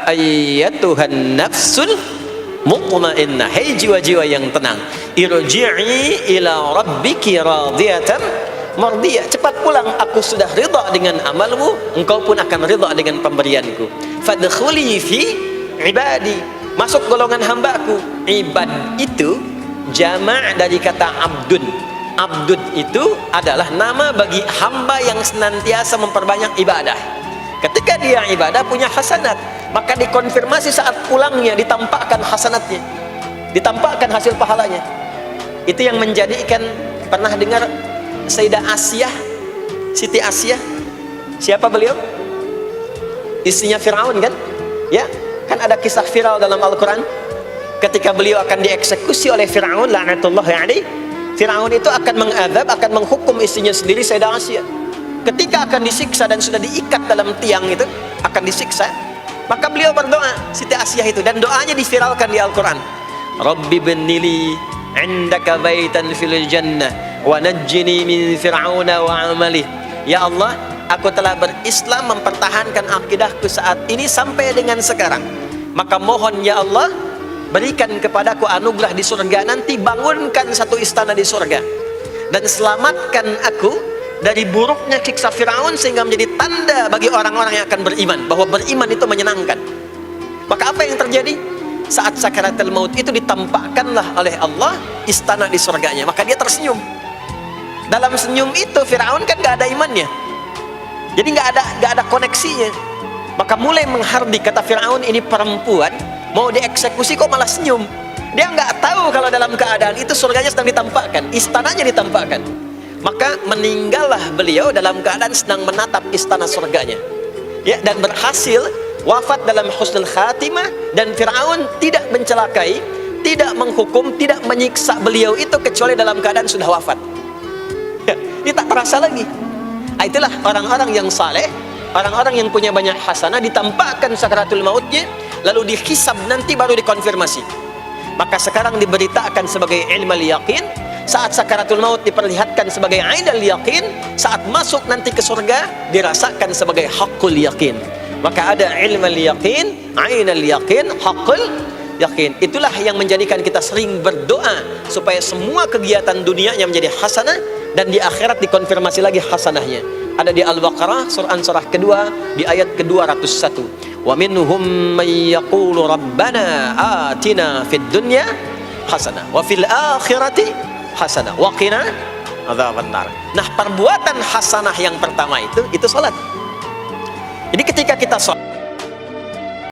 Ayyatuhan nafsul mutmainnah, hai jiwa-jiwa yang tenang, irji'i ila rabbiki radiyatan mardiyah, cepat pulang, aku sudah ridha dengan amalmu, engkau pun akan ridha dengan pemberianku. Fadkhuli fi ibadi, masuk golongan hambaku. Ibad itu jama' dari kata abdun. Abdun itu adalah nama bagi hamba yang senantiasa memperbanyak ibadah. Ketika dia ibadah punya hasanat, maka dikonfirmasi saat pulangnya, ditampakkan hasanatnya, ditampakkan hasil pahalanya. Itu yang menjadikan, pernah dengar Sayyidah Asyah, Siti Asyah? Siapa beliau? Istrinya Fir'aun kan? Ya, kan ada kisah viral dalam Al-Quran. Ketika beliau akan dieksekusi oleh Fir'aun, la'natullahi alaihi, Fir'aun itu akan mengadab, akan menghukum istrinya sendiri, Sayyidah Asyah. Ketika akan disiksa dan sudah diikat dalam tiang itu, akan disiksa, maka beliau berdoa, Siti Asyah itu, dan doanya diviralkan di Al-Quran. Rabbi bnili indaka baitan fil jannah wa najjini min fir'auna wa amalih. Ya Allah, aku telah berislam, mempertahankan akidahku saat ini sampai dengan sekarang, maka mohon ya Allah, berikan kepadaku anugerah di surga nanti, bangunkan satu istana di surga, dan selamatkan aku dari buruknya siksa Fir'aun, sehingga menjadi tanda bagi orang-orang yang akan beriman bahwa beriman itu menyenangkan. Maka apa yang terjadi? Saat sakaratul maut itu ditampakkanlah oleh Allah istana di surganya, maka dia tersenyum. Dalam senyum itu Fir'aun kan gak ada imannya, jadi gak ada koneksinya. Maka mulai menghardik, kata Fir'aun, ini perempuan mau dieksekusi kok malah senyum. Dia nggak tahu kalau dalam keadaan itu surganya sedang ditampakkan, istananya ditampakkan. Maka meninggallah beliau dalam keadaan sedang menatap istana surganya, ya, dan berhasil wafat dalam husnul khatimah. Dan Fir'aun tidak mencelakai, tidak menghukum, tidak menyiksa beliau itu kecuali dalam keadaan sudah wafat, ya, ini tak terasa lagi. Itulah orang-orang yang saleh, orang-orang yang punya banyak hasanah, ditampakkan sakaratul mautnya, lalu dihisab, nanti baru dikonfirmasi. Maka sekarang diberitakan sebagai ilmal yaqin, saat sakaratul maut diperlihatkan sebagai ainal yaqin, saat masuk nanti ke surga dirasakan sebagai haqqul yaqin. Maka ada ilmal yaqin, ainal yaqin, haqqul yaqin. Itulah yang menjadikan kita sering berdoa supaya semua kegiatan dunianya menjadi hasanah, dan di akhirat dikonfirmasi lagi hasanahnya. Ada di Al-Baqarah surah kedua di ayat ke-201. Wa minhum may yaqulu rabbana atina fid dunya hasanah wa fil akhirati hasanah wa qina adzabannar. Nah, perbuatan hasanah yang pertama itu salat. Jadi ketika kita salat